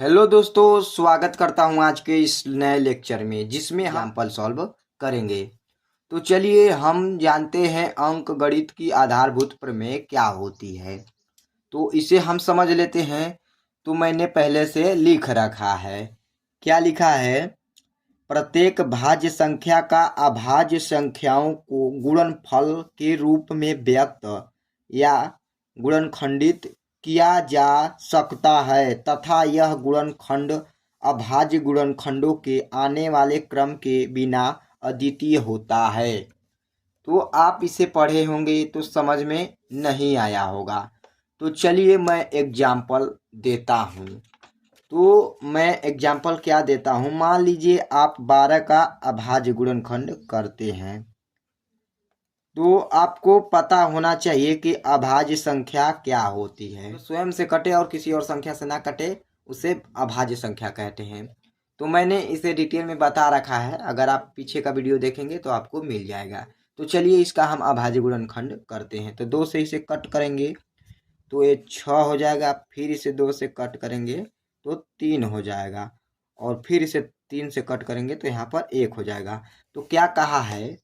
Hello दोस्तों, स्वागत करता हूं आज के इस नए लेक्चर में जिसमें हम एग्जाम्पल सॉल्व करेंगे। तो चलिए हम जानते हैं अंक गणित की आधारभूत प्रमेय क्या होती है। तो इसे हम समझ लेते हैं। तो मैंने पहले से लिख रखा है। क्या लिखा है? प्रत्येक भाज्य संख्या का अभाज्य संख्याओं को गुणनफल के रूप में व्यक्त या गुणनखंडित किया जा सकता है तथा यह गुणनखंड अभाज्य गुणनखंडों के आने वाले क्रम के बिना अद्वितीय होता है। तो आप इसे पढ़े होंगे तो समझ में नहीं आया होगा। तो चलिए मैं एग्जाम्पल देता हूँ। तो मैं एग्जाम्पल क्या देता हूँ, मान लीजिए आप 12 का अभाज्य गुणनखंड करते हैं। तो आपको पता होना चाहिए कि अभाज्य संख्या क्या होती है। तो स्वयं से कटे और किसी और संख्या से ना कटे उसे अभाज्य संख्या कहते हैं। तो मैंने इसे डिटेल में बता रखा है, अगर आप पीछे का वीडियो देखेंगे तो आपको मिल जाएगा। तो चलिए इसका हम अभाज्य गुणनखंड करते हैं। तो 2 से इसे कट करेंगे तो ये 6 हो जाएगा, फिर इसे 2 से कट करेंगे तो 3 हो जाएगा, और फिर इसे 3 से कट करेंगे तो यहाँ पर 1 हो जाएगा। तो क्या कहा है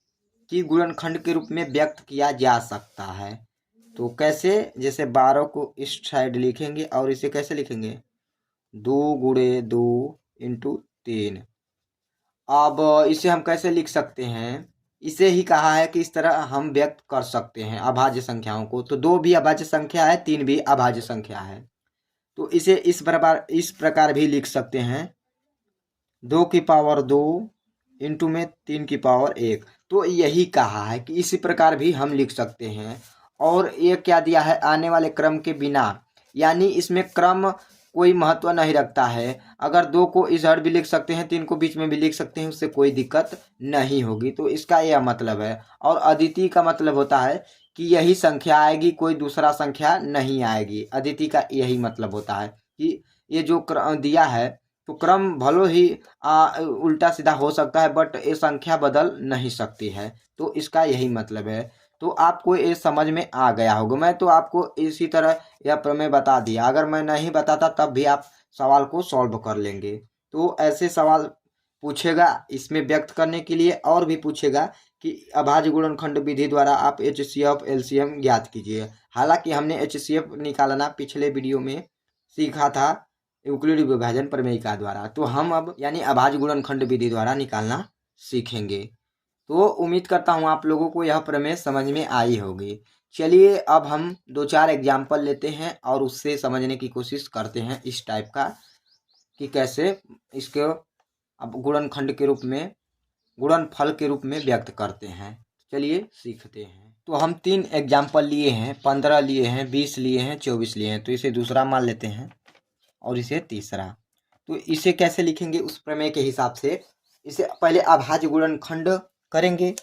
कि गुणनखंड के रूप में व्यक्त किया जा सकता है। तो कैसे? जैसे 12 को इस साइड लिखेंगे और इसे कैसे लिखेंगे, 2 × 2 × 3। अब इसे हम कैसे लिख सकते हैं? इसे ही कहा है कि इस तरह हम व्यक्त कर सकते हैं अभाज्य संख्याओं को। तो 2 भी अभाज्य संख्या है, 3 भी अभाज्य संख्या है। तो इसे इस प्रकार भी लिख सकते हैं, 2 की पावर 2 इंटू में 3 की पावर 1। तो यही कहा है कि इसी प्रकार भी हम लिख सकते हैं। और ये क्या दिया है, आने वाले क्रम के बिना, यानी इसमें क्रम कोई महत्व नहीं रखता है। अगर 2 को इस साइड भी लिख सकते हैं, 3 को बीच में भी लिख सकते हैं, उससे कोई दिक्कत नहीं होगी। तो इसका यह मतलब है। और अद्वितीय का मतलब होता है कि यही संख्या आएगी, कोई दूसरा संख्या नहीं आएगी। अद्वितीय का यही मतलब होता है कि ये जो दिया है तो क्रम भलो ही उल्टा सीधा हो सकता है, बट ये संख्या बदल नहीं सकती है। तो इसका यही मतलब है। तो आपको ये समझ में आ गया होगा। मैं तो आपको इसी तरह यह प्रमेय बता दिया, अगर मैं नहीं बताता तब भी आप सवाल को सॉल्व कर लेंगे। तो ऐसे सवाल पूछेगा इसमें व्यक्त करने के लिए, और भी पूछेगा कि अभाज्य गुणनखंड विधि द्वारा आप HCF LCM ज्ञात कीजिए। हालांकि हमने HCF निकालना पिछले वीडियो में सीखा था यूक्लिड विभाजन प्रमेयिका द्वारा। तो हम अब यानी अभाज्य गुणनखंड विधि द्वारा निकालना सीखेंगे। तो उम्मीद करता हूँ आप लोगों को यह प्रमेय समझ में आई होगी। चलिए अब हम 2-4 एग्जाम्पल लेते हैं और उससे समझने की कोशिश करते हैं इस टाइप का कि कैसे इसको अब गुणनखंड के रूप में, गुणनफल के रूप में व्यक्त करते हैं। चलिए सीखते हैं। तो हम 3 एग्जाम्पल लिए हैं, 15 लिए हैं, 20 लिए हैं, 24 लिए हैं। तो इसे दूसरा मान लेते हैं और इसे तीसरा। तो इसे कैसे लिखेंगे उस प्रमेय के हिसाब से, इसे पहले अभाज्य गुणनखंड करेंगे,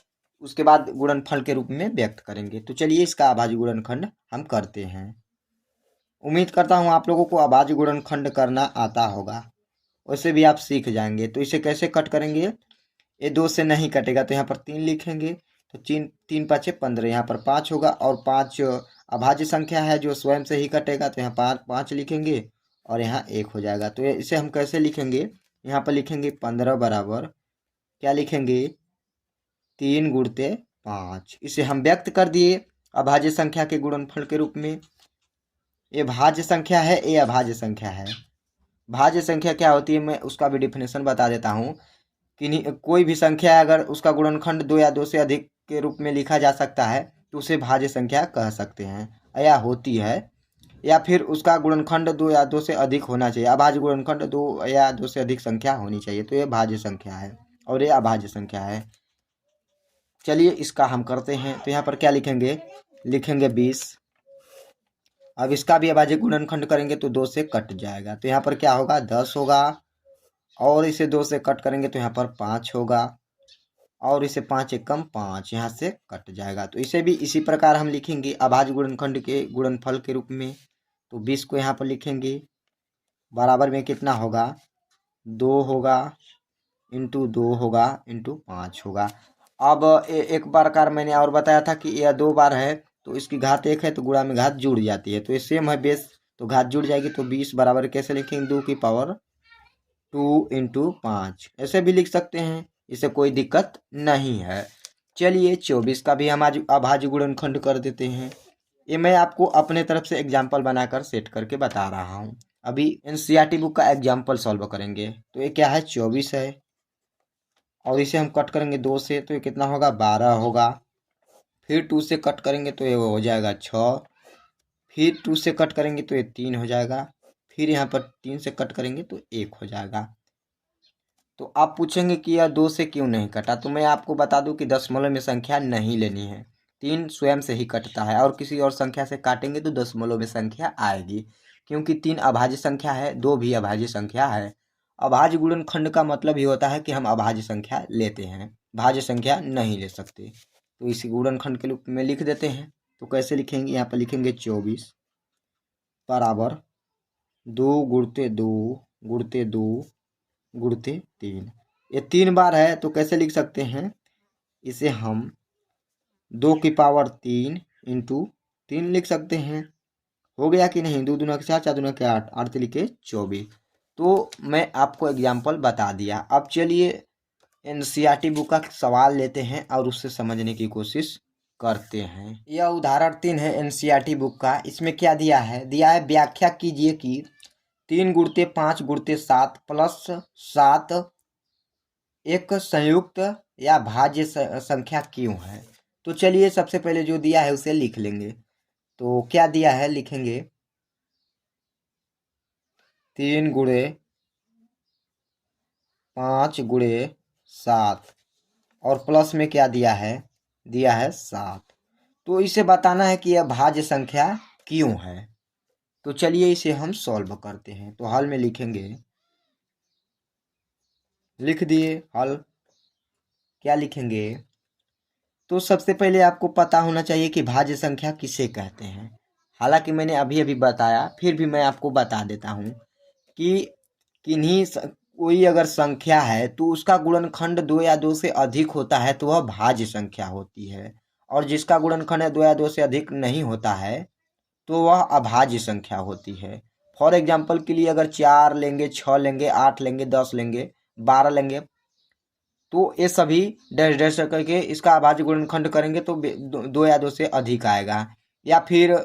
उसके बाद गुणनफल के रूप में व्यक्त करेंगे। तो चलिए इसका अभाज्य गुणनखंड हम करते हैं। उम्मीद करता हूँ आप लोगों को अभाज्य गुणनखंड करना आता होगा, वैसे भी आप सीख जाएंगे। तो इसे कैसे कट करेंगे, ये 2 से नहीं कटेगा तो यहाँ पर 3 लिखेंगे। तो 3×5 = 15, यहाँ पर 5 होगा, और 5 अभाज्य संख्या है जो स्वयं से ही कटेगा, तो यहाँ 5 लिखेंगे और यहाँ 1 हो जाएगा। तो इसे हम कैसे लिखेंगे, यहाँ पर लिखेंगे 15 बराबर क्या लिखेंगे, 3 × 5। इसे हम व्यक्त कर दिए अभाज्य संख्या के गुणनफल के रूप में। ये भाज्य संख्या है, ये अभाज्य संख्या है। भाज्य संख्या क्या होती है, मैं उसका भी डिफिनेशन बता देता हूँ कि कोई भी संख्या अगर उसका गुणनखंड 2 या 2 से अधिक के रूप में लिखा जा सकता है तो उसे भाज्य संख्या कह सकते हैं या होती है। या फिर उसका गुणनखंड 2 या 2 से अधिक होना चाहिए, अभाज्य गुणनखंड 2 या 2 से अधिक संख्या होनी चाहिए। तो ये भाज्य संख्या है और ये अभाज्य संख्या है। चलिए इसका हम करते हैं। तो यहाँ पर क्या लिखेंगे, लिखेंगे 20। अब इसका भी अभाज्य गुणनखंड करेंगे तो 2 से कट जाएगा, तो यहाँ पर क्या होगा, 10 होगा। और इसे 2 से कट करेंगे तो यहाँ पर 5 होगा, और इसे 5×1 = 5 यहाँ से कट जाएगा। तो इसे भी इसी प्रकार हम लिखेंगे अभाज्य गुणनखंड के गुणनफल के रूप में। तो 20 को यहाँ पर लिखेंगे, बराबर में कितना होगा, 2 होगा, इंटू 2 होगा, इंटू 5 होगा। अब एक बार कार मैंने और बताया था कि यह 2 बार है तो इसकी घात 1 है तो गुणा में घात जुड़ जाती है। तो ये सेम है बेस, तो घात जुड़ जाएगी, तो 20 बराबर कैसे लिखेंगे 2 की पावर 2 इंटू 5, ऐसे भी लिख सकते हैं, इससे कोई दिक्कत नहीं है। चलिए 24 का भी हम आज अभाज्य गुणनखंड कर देते हैं। ये मैं आपको अपने तरफ से एग्जाम्पल बनाकर सेट करके बता रहा हूँ। अभी एनसीईआरटी बुक का एग्जाम्पल सॉल्व करेंगे। तो ये क्या है 24 है, और इसे हम कट करेंगे 2 से, तो ये कितना होगा 12 होगा। फिर 2 से कट करेंगे तो ये हो जाएगा 6, फिर 2 से कट करेंगे तो ये 3 हो जाएगा, फिर यहाँ पर 3 से कट करेंगे तो 1 हो जाएगा। तो आप पूछेंगे कि यह 2 से क्यों नहीं कटा, तो मैं आपको बता दूं कि दशमलव में संख्या नहीं लेनी है। 3 स्वयं से ही कटता है, और किसी और संख्या से काटेंगे तो दशमलव में संख्या आएगी, क्योंकि 3 अभाज्य संख्या है, 2 भी अभाज्य संख्या है। अभाज्य गुणनखंड का मतलब ही होता है कि हम अभाज्य संख्या लेते हैं, भाज्य संख्या नहीं ले सकते। तो इसी गुणनखंड के रूप में लिख देते हैं। तो कैसे लिखेंगे, यहाँ पर लिखेंगे 24 बराबर 2 गुणते 2 गुणते 2 गुणते 3। ये 3 बार है, तो कैसे लिख सकते हैं, इसे हम 2 की पावर 3 इंटू 3 लिख सकते हैं। हो गया कि नहीं, 2 दूना के 4, 4 दूना के 8, 8 लिखे 24। तो मैं आपको एग्जाम्पल बता दिया। अब चलिए एनसीईआरटी बुक का सवाल लेते हैं और उससे समझने की कोशिश करते हैं। यह उदाहरण 3 है एनसीईआरटी बुक का। इसमें क्या दिया है, व्याख्या कीजिए कि 3 गुणते 5 गुणते 7 प्लस 7 एक संयुक्त या भाज्य संख्या क्यों है। तो चलिए सबसे पहले जो दिया है उसे लिख लेंगे। तो क्या दिया है, लिखेंगे 3 गुणे 5 गुणे 7, और प्लस में क्या दिया है, 7। तो इसे बताना है कि यह भाज्य संख्या क्यों है। तो चलिए इसे हम सॉल्व करते हैं। तो हल में लिखेंगे, लिख दिए हल। क्या लिखेंगे, तो सबसे पहले आपको पता होना चाहिए कि भाज्य संख्या किसे कहते हैं। हालांकि मैंने अभी अभी बताया, फिर भी मैं आपको बता देता हूँ कि कोई अगर संख्या है तो उसका गुणनखंड 2 या 2 से अधिक होता है तो वह भाज्य संख्या होती है, और जिसका गुणनखंड 2 या 2 से अधिक नहीं होता है तो वह अभाज्य संख्या होती है। फॉर एग्जाम्पल के लिए अगर 4 लेंगे, 6 लेंगे, 8 लेंगे, 10 लेंगे, 12 लेंगे, तो ये सभी डैश डैश करके इसका अभाज्य गुणनखंड करेंगे तो 2 या 2 से अधिक आएगा। या फिर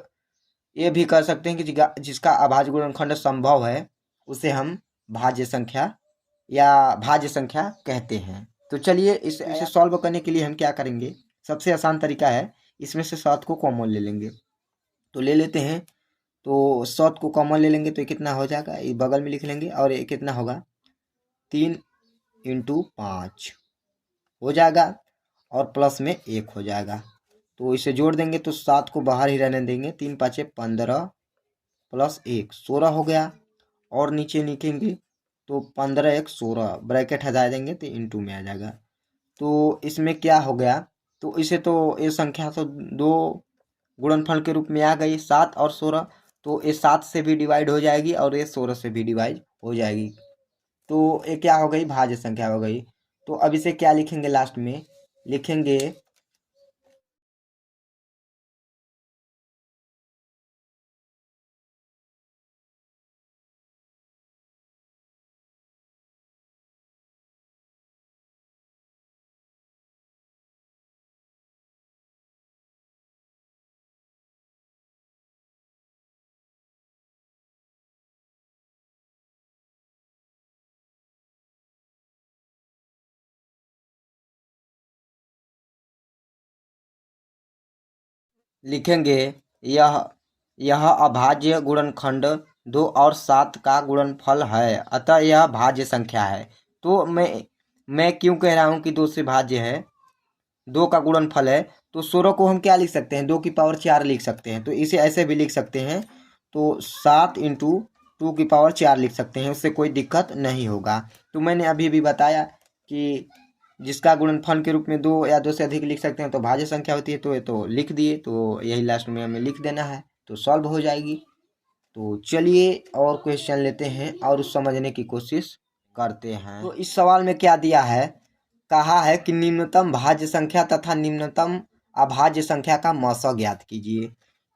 ये भी कर सकते हैं कि जिसका अभाज्य गुणनखंड संभव है उसे हम भाज्य संख्या या भाज्य संख्या कहते हैं। तो चलिए इसे सॉल्व करने के लिए हम क्या करेंगे, सबसे आसान तरीका है, इसमें से 7 को कॉमन ले लेंगे। तो ले लेते हैं, तो 7 को कॉमन ले लेंगे तो ये कितना हो जाएगा, ये बगल में लिख लेंगे, और ये कितना होगा 3 इंटू 5 हो जाएगा, और प्लस में 1 हो जाएगा। तो इसे जोड़ देंगे तो 7 को बाहर ही रहने देंगे, 3 5 15 प्लस 1 16 हो गया, और नीचे लिखेंगे तो 15 1 16, ब्रैकेट हटा देंगे तो इंटू में आ जाएगा। तो इसमें क्या हो गया, तो इसे तो ये संख्या तो 2 गुणनफल के रूप में आ गई 7 और 16, तो ये 7 से भी डिवाइड हो जाएगी और ये 16 से भी डिवाइड हो जाएगी। तो ये क्या हो गई, भाज्य संख्या हो गई। तो अब इसे क्या लिखेंगे, लास्ट में लिखेंगे लिखेंगे यह यह अभाज्य गुणनखंड 2 और 7 का गुणनफल है, अतः यह भाज्य संख्या है। तो मैं क्यों कह रहा हूँ कि 2 से भाज्य है, 2 का गुणनफल है, तो 16 को हम क्या लिख सकते हैं, 2 की पावर 4 लिख सकते हैं। तो इसे ऐसे भी लिख सकते हैं, तो 7 इंटू 2 की पावर 4 लिख सकते हैं, उससे कोई दिक्कत नहीं होगा। तो मैंने अभी भी बताया कि जिसका गुणनफल के रूप में 2 या 2 से अधिक लिख सकते हैं तो भाज्य संख्या होती है। तो ये तो लिख दिए, तो यही लास्ट में हमें लिख देना है, तो सॉल्व हो जाएगी। तो चलिए और क्वेश्चन लेते हैं और उस समझने की कोशिश करते हैं। तो इस सवाल में क्या दिया है, कहा है कि निम्नतम भाज्य संख्या तथा निम्नतम अभाज्य संख्या का मौसा ज्ञात कीजिए।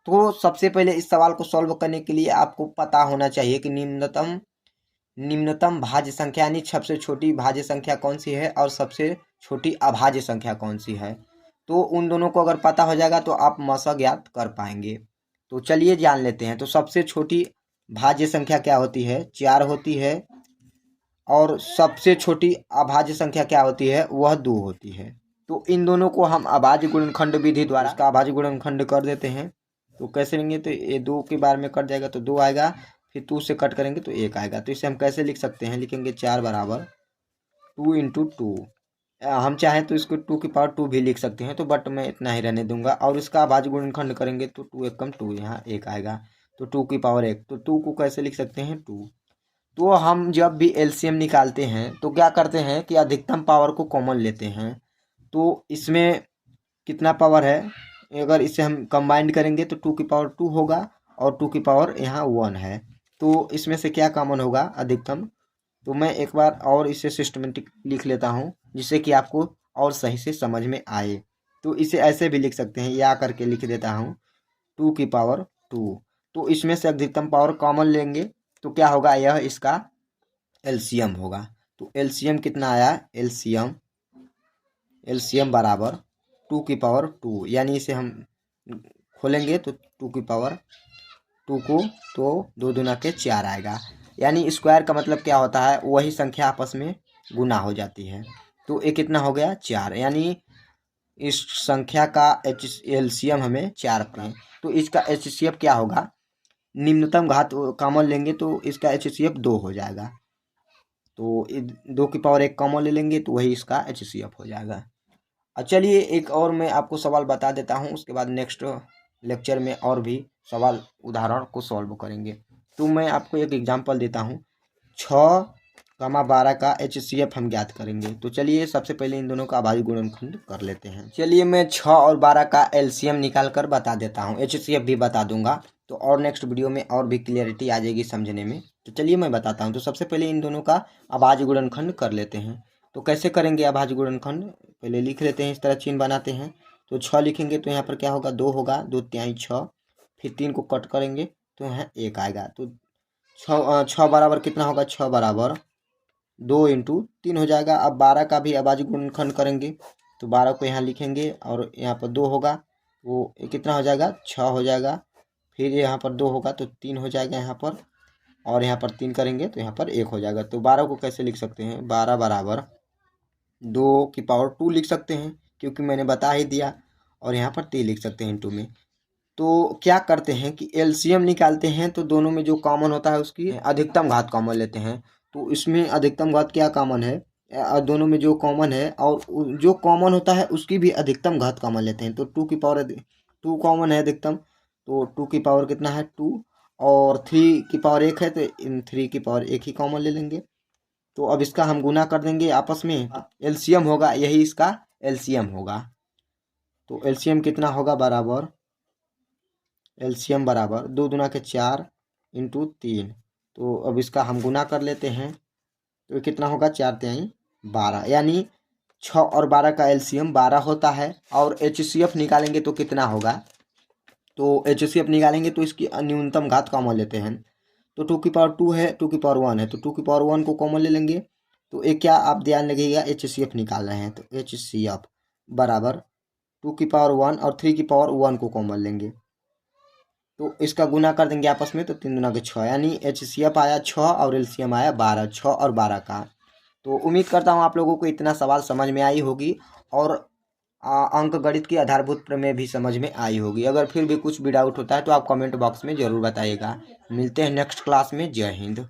तो सबसे पहले इस सवाल को सॉल्व करने के लिए आपको पता होना चाहिए कि निम्नतम भाज्य संख्या यानी सबसे छोटी भाज्य संख्या कौन सी है और सबसे छोटी अभाज्य संख्या कौन सी है। तो उन दोनों को अगर पता हो जाएगा तो आप मसा ज्ञात कर पाएंगे। तो चलिए जान लेते हैं। तो सबसे छोटी भाज्य संख्या क्या होती है, 4 होती है, और सबसे छोटी अभाज्य संख्या क्या होती है, वह 2 होती है। तो इन दोनों को हम अभाज्य गुणनखंड विधि द्वारा इसका अभाज्य गुणनखंड कर देते हैं। तो कैसे लेंगे, तो ये 2 के बार में कट जाएगा तो 2 आएगा, फिर 2 से कट करेंगे तो 1 आएगा। तो इसे हम कैसे लिख सकते हैं, लिखेंगे 4 बराबर 2 इंटू 2। हम चाहें तो इसको 2 की पावर 2 भी लिख सकते हैं, तो बट मैं इतना ही रहने दूंगा। और इसका अभाज्य गुणनखंड करेंगे तो 2 एकम 2, यहाँ 1 आएगा, तो 2 की पावर 1। तो 2 को कैसे लिख सकते हैं, 2। तो हम जब भी एलसीएम निकालते हैं तो क्या करते हैं कि अधिकतम पावर को कॉमन लेते हैं। तो इसमें कितना पावर है, अगर इसे हम कंबाइंड करेंगे तो 2 की पावर 2 होगा, और 2 की पावर यहाँ 1 है। तो इसमें से क्या कॉमन होगा, अधिकतम। तो मैं एक बार और इसे सिस्टमेटिक लिख लेता हूँ जिससे कि आपको और सही से समझ में आए। तो इसे ऐसे भी लिख सकते हैं, या करके लिख देता हूँ 2 की पावर 2। तो इसमें से अधिकतम पावर कॉमन लेंगे तो क्या होगा, यह इसका एलसीएम होगा। तो एलसीएम कितना आया, एलसीएम बराबर 2 की पावर 2, यानी इसे हम खोलेंगे तो 2 की पावर 2 को तो 2 दूना के 4 आएगा। यानी स्क्वायर का मतलब क्या होता है, वही संख्या आपस में गुना हो जाती है। तो ये कितना हो गया, 4। यानी इस संख्या का एलसीएम हमें 4 पाए। तो इसका एचसीएफ क्या होगा, निम्नतम घात कॉमन लेंगे तो इसका एचसीएफ 2 हो जाएगा। तो 2 की पावर 1 कॉमन ले लेंगे तो वही इसका एचसीएफ हो जाएगा। चलिए एक और मैं आपको सवाल बता देता हूँ, उसके बाद नेक्स्ट लेक्चर में और भी सवाल उदाहरण को सॉल्व करेंगे। तो मैं आपको एक एग्जांपल देता हूँ, 6,12 का एचसीएफ हम ज्ञात करेंगे। तो चलिए सबसे पहले इन दोनों का अभाज्य गुणनखंड कर लेते हैं। चलिए मैं 6 और 12 का एलसीएम निकाल कर बता देता हूँ, एचसीएफ भी बता दूंगा, तो और नेक्स्ट वीडियो में और भी क्लियरिटी आ जाएगी समझने में। तो चलिए मैं बताता हूँ। तो सबसे पहले इन दोनों का अभाज्य गुणनखंड कर लेते हैं। तो कैसे करेंगे अभाज्य गुणनखंड, पहले लिख लेते हैं, इस तरह चिन्ह बनाते हैं। तो 6 लिखेंगे तो यहाँ पर क्या होगा, 2 होगा, 2 तिहाई 6, फिर 3 को कट करेंगे तो यहाँ 1 आएगा। तो 6 बराबर कितना होगा, 6 बराबर 2 इंटू 3 हो जाएगा। अब 12 का भी अभाज्य गुणनखंड करेंगे तो 12 को यहाँ लिखेंगे और यहाँ पर 2 होगा, वो कितना हो जाएगा, 6 हो जाएगा। फिर यहाँ पर 2 होगा तो 3 हो जाएगा यहाँ पर, और यहाँ पर 3 करेंगे तो यहाँ पर 1 हो जाएगा। तो 12 को कैसे लिख सकते हैं, 12 बराबर 2 की पावर 2 लिख सकते हैं, क्योंकि मैंने बता ही दिया। और यहाँ पर 3 लिख सकते हैं इंटू में। तो क्या करते हैं कि एलसीएम निकालते हैं तो दोनों में जो कॉमन होता है उसकी अधिकतम घात कॉमन लेते हैं। तो इसमें अधिकतम घात क्या कॉमन है, दोनों में जो कॉमन है और जो कॉमन होता है उसकी भी अधिकतम घात कॉमन लेते हैं। तो 2 की पावर 2 कॉमन है अधिकतम, तो 2 की पावर कितना है, 2, और 3 की पावर 1 है तो इन 3 की पावर 1 ही कॉमन ले लेंगे। तो अब इसका हम गुना कर देंगे आपस में, एलसीएम होगा, यही इसका एलसीएम होगा। तो एलसीएम कितना होगा, बराबर एलसीएम बराबर 2 दूना के 4 इंटू 3। तो अब इसका हम गुना कर लेते हैं तो कितना होगा, 4 तिहाई 12, यानी 6 और 12 का एलसीएम 12 होता है। और एचसीएफ निकालेंगे तो कितना होगा, तो एचसीएफ निकालेंगे तो इसकी न्यूनतम घात कॉमन लेते हैं। तो 2 की पावर 2 है, 2 की पावर 1 है, तो 2 की पावर 1 को कॉमन ले लेंगे। तो एक क्या आप ध्यान लगेगा, एचसीएफ निकाल रहे हैं तो एचसीएफ बराबर 2 की पावर 1 और 3 की पावर 1 को कॉमन लेंगे। तो इसका गुना कर देंगे आपस में तो 3 दूना के 6, यानी एचसीएफ आया 6 और एलसीएम आया 12, 6 और 12 का। तो उम्मीद करता हूँ आप लोगों को इतना सवाल समझ में आई होगी और अंक गणित की आधारभूत प्रमेय भी समझ में आई होगी। अगर फिर भी कुछ भी डाउट होता है तो आप कमेंट बॉक्स में ज़रूर बताइएगा। मिलते हैं नेक्स्ट क्लास में। जय हिंद।